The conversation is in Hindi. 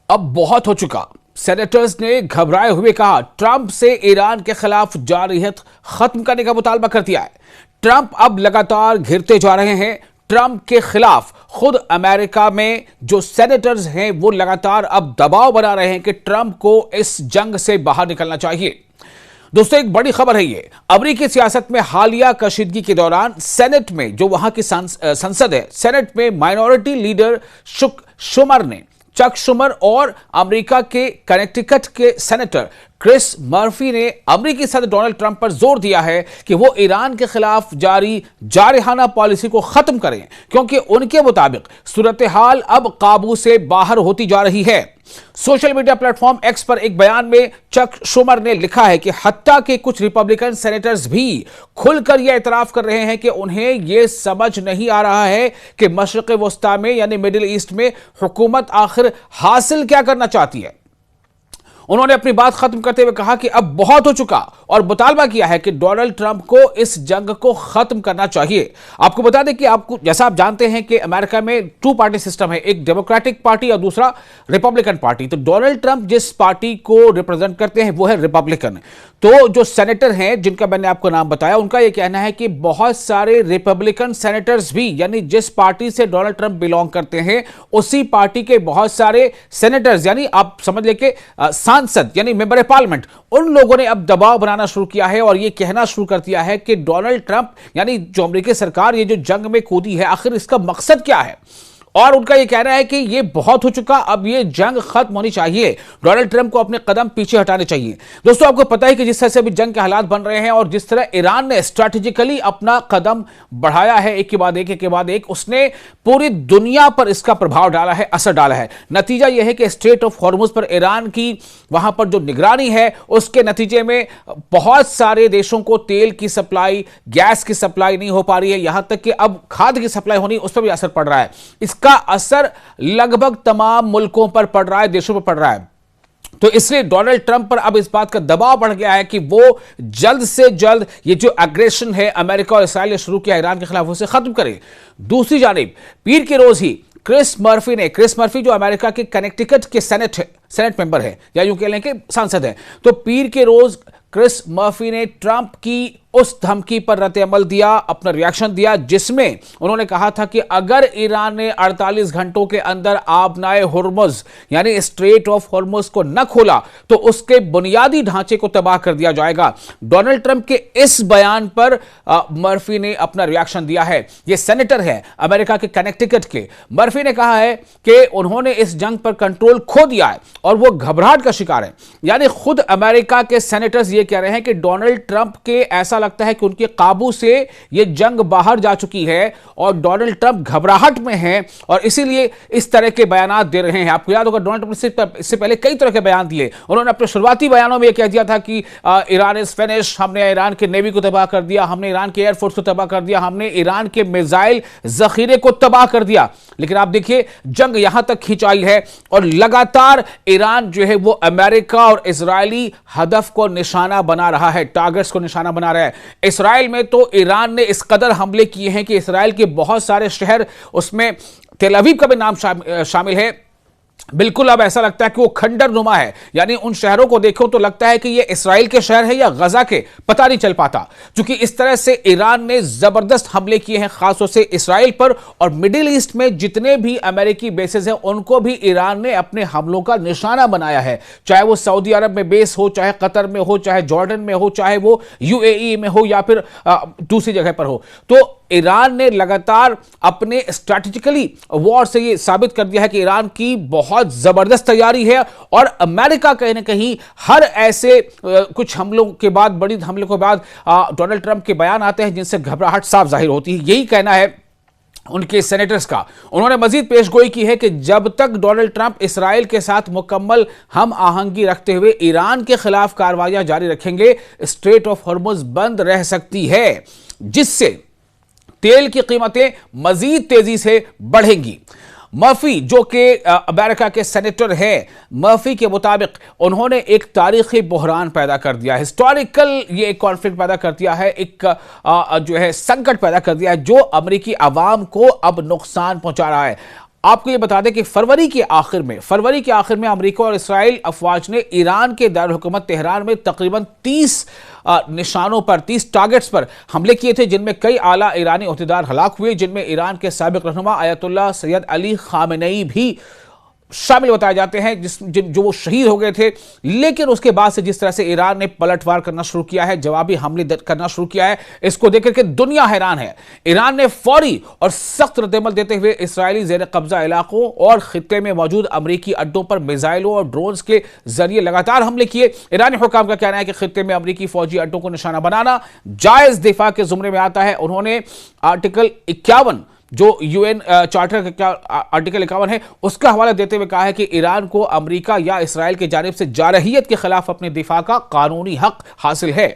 अब बहुत हो चुका। सेनेटर्स ने घबराए हुए कहा, ट्रंप से ईरान के खिलाफ जारहियत खत्म करने का मुतालबा कर दिया है। ट्रंप अब लगातार घिरते जा रहे हैं। ट्रंप के खिलाफ खुद अमेरिका में जो सेनेटर्स हैं वो लगातार अब दबाव बना रहे हैं कि ट्रंप को इस जंग से बाहर निकलना चाहिए। दोस्तों, एक बड़ी खबर है ये। अमेरिकी सियासत में हालिया कशीदगी के दौरान सेनेट में, जो वहां की संसद है, सेनेट में माइनॉरिटी लीडर चक शुमर और अमेरिका के कनेक्टिकट के सेनेटर क्रिस मर्फी ने अमेरिकी सदर डोनाल्ड ट्रंप पर जोर दिया है कि वो ईरान के खिलाफ जारी जारहाना पॉलिसी को खत्म करें, क्योंकि उनके मुताबिक सूरत हाल अब काबू से बाहर होती जा रही है। सोशल मीडिया प्लेटफॉर्म एक्स पर एक बयान में चक शुमर ने लिखा है कि हत्ता के कुछ रिपब्लिकन सेनेटर्स भी खुलकर यह एतराफ कर रहे हैं कि उन्हें यह समझ नहीं आ रहा है कि मशरिक़ वस्ता में यानी मिडिल ईस्ट में हुकूमत आखिर हासिल क्या करना चाहती है। उन्होंने अपनी बात खत्म करते हुए कहा कि अब बहुत हो चुका और मुतालबा किया है कि डोनाल्ड ट्रंप को इस जंग को खत्म करना चाहिए। आपको बता दें कि आपको, जैसा आप जानते हैं कि अमेरिका में 2 पार्टी सिस्टम है, एक डेमोक्रेटिक पार्टी और दूसरा रिपब्लिकन पार्टी। तो डोनाल्ड ट्रंप जिस पार्टी को रिप्रेजेंट करते हैं वो है रिपब्लिकन। तो जो सेनेटर हैं जिनका मैंने आपको नाम बताया, उनका यह कहना है कि बहुत सारे रिपब्लिकन सेनेटर्स भी, यानी जिस पार्टी से डोनाल्ड ट्रंप बिलोंग करते हैं उसी पार्टी के बहुत सारे सेनेटर्स, यानी आप समझ लें कि सांसद यानी मेंबर पार्लियामेंट, उन लोगों ने अब दबाव बनाना शुरू किया है और यह कहना शुरू कर दिया है कि डोनाल्ड ट्रंप यानी जो अमेरिकी सरकार ये जो जंग में कूदी है, आखिर इसका मकसद क्या है। और उनका यह कहना है कि यह बहुत हो चुका, अब यह जंग खत्म होनी चाहिए, डोनाल्ड ट्रंप को अपने कदम पीछे हटाने चाहिए। दोस्तों, आपको पता है कि जिस तरह से अभी जंग के हालात बन रहे हैं और जिस तरह ईरान ने स्ट्रैटेजिकली अपना कदम बढ़ाया है, एक के बाद एक, उसने पूरी दुनिया पर इसका प्रभाव डाला है, असर डाला है। नतीजा यह है कि स्ट्रेट ऑफ हॉर्मुज पर ईरान की वहां पर जो निगरानी है, उसके नतीजे में बहुत सारे देशों को तेल की सप्लाई, गैस की सप्लाई नहीं हो पा रही है, यहां तक कि अब खाद्य की सप्लाई होनी, उस पर भी असर पड़ रहा है। इसका असर लगभग तमाम मुल्कों पर पड़ रहा है, देशों पर पड़ रहा है। तो इसलिए डोनाल्ड ट्रंप पर अब इस बात का दबाव बढ़ गया है कि वो जल्द से जल्द ये जो एग्रेशन है अमेरिका और इसराइल ने शुरू किया ईरान के खिलाफ, उसे खत्म करे। दूसरी जानिब पीर के रोज ही क्रिस मर्फी जो अमेरिका के कनेक्टिकट के सेनेट मेंबर है, या यूं कह लें कि सांसद है, तो पीर के रोज क्रिस मर्फी ने ट्रंप की उस धमकी पर रद्द-ए-अमल दिया, अपना रिएक्शन दिया, जिसमें उन्होंने कहा था कि अगर ईरान ने 48 घंटों के अंदर आबनाए हुर्मुज यानी स्ट्रेट ऑफ हुर्मुज को न खोला तो उसके बुनियादी ढांचे को तबाह कर दिया जाएगा। डोनाल्ड ट्रंप के इस बयान पर मर्फी ने अपना रिएक्शन दिया है। यह सेनेटर है अमेरिका के कनेक्टिकट के। मर्फी ने कहा है कि उन्होंने इस जंग पर कंट्रोल खो दिया है और वो घबराहट का शिकार है। यानी खुद अमेरिका के सेनेटर्स ये कह रहे हैं कि डोनाल्ड ट्रंप के ऐसा लगता है कि उनके काबू से यह जंग बाहर जा चुकी है और डोनाल्ड ट्रंप घबराहट में हैं और इसीलिए इस तरह के बयान दे रहे हैं। आपको याद होगा डोनाल्ड ट्रंप इससे पहले कई तरह के बयान दिए। उन्होंने अपने शुरुआती बयानों में यह कह दिया था कि ईरान इज फिनिश, हमने ईरान के नेवी को तबाह कर दिया, हमने ईरान के एयरफोर्स को तबाह कर दिया, हमने ईरान के मिसाइल जखीरे को तबाह कर दिया। लेकिन आप देखिए जंग यहां तक खिंच आई है और लगातार ईरान जो है वो अमेरिका और इजरायली हदफ को निशाना बना रहा है, टारगेट्स को निशाना बना रहा है। इस्राएल में तो ईरान ने इस कदर हमले किए हैं कि इस्राएल के बहुत सारे शहर, उसमें तेल अवीव का भी नाम शामिल है, बिल्कुल अब ऐसा लगता है कि वो खंडर नुमा है। यानी उन शहरों को देखो तो लगता है कि ये इस्राएल के शहर है या गजा के, पता नहीं चल पाता, क्योंकि इस तरह से ईरान ने जबरदस्त हमले किए हैं खासतौर से इस्राएल पर। और मिडिल ईस्ट में जितने भी अमेरिकी बेसेस हैं उनको भी ईरान ने अपने हमलों का निशाना बनाया है, चाहे वो सऊदी अरब में बेस हो, चाहे कतर में हो, चाहे जॉर्डन में हो, चाहे वो यूएई में हो या फिर दूसरी जगह पर हो। तो ईरान ने लगातार अपने स्ट्रैटेजिकली वॉर से यह साबित कर दिया है कि ईरान की बहुत जबरदस्त तैयारी है और अमेरिका कहीं ना कहीं हर ऐसे कुछ हमलों के बाद, बड़ी हमलों के बाद डोनाल्ड ट्रंप के बयान आते हैं जिनसे घबराहट साफ जाहिर होती है। यही कहना है उनके सेनेटर्स का। उन्होंने मजीद पेशगोई की है कि जब तक डोनाल्ड ट्रंप इसराइल के साथ मुकम्मल हम आहंगी रखते हुए ईरान के खिलाफ कार्रवाइयां जारी रखेंगे, स्ट्रेट ऑफ हॉर्मुज बंद रह सकती है, जिससे तेल की कीमतें मजीद तेजी से बढ़ेंगी। मर्फी जो कि अमेरिका के सेनेटर हैं, मर्फी के मुताबिक उन्होंने एक तारीखी बहरान पैदा कर दिया, हिस्टोरिकल ये एक कॉन्फ्लिक्ट पैदा कर दिया है, एक जो है संकट पैदा कर दिया है जो अमेरिकी आवाम को अब नुकसान पहुंचा रहा है। आपको ये बता दें कि फरवरी के आखिर में अमेरिका और इस्राएल अफवाज ने ईरान के दारुल हुकूमत तेहरान में तकरीबन 30 निशानों पर, 30 टारगेट्स पर हमले किए थे, जिनमें कई आला ईरानी ओहदेदार हलाक हुए, जिनमें ईरान के साबिक रहनुमा अयतुल्लाह सैयद अली खामेनेई भी शामिल बताए जाते हैं, जो वो शहीद हो गए थे। लेकिन उसके बाद से जिस तरह से ईरान ने पलटवार करना शुरू किया है, जवाबी हमले करना शुरू किया है, इसको देख करके दुनिया हैरान है। ईरान ने फौरी और सख्त रद्देमल देते हुए इस्राएली जेर कब्जा इलाकों और खित्ते में मौजूद अमरीकी अड्डों पर मिसाइलों और ड्रोन्स के जरिए लगातार हमले किए। ईरानी हुकाम का कहना है कि खित्ते में अमरीकी फौजी अड्डों को निशाना बनाना जायज दिफा के जुमरे में आता है। उन्होंने आर्टिकल 51 जो यूएन चार्टर का आर्टिकल 51 है, उसका हवाला देते हुए कहा है कि ईरान को अमेरिका या इस्राएल की जानिब से जारहियत के खिलाफ अपने दिफा का कानूनी हक हासिल है।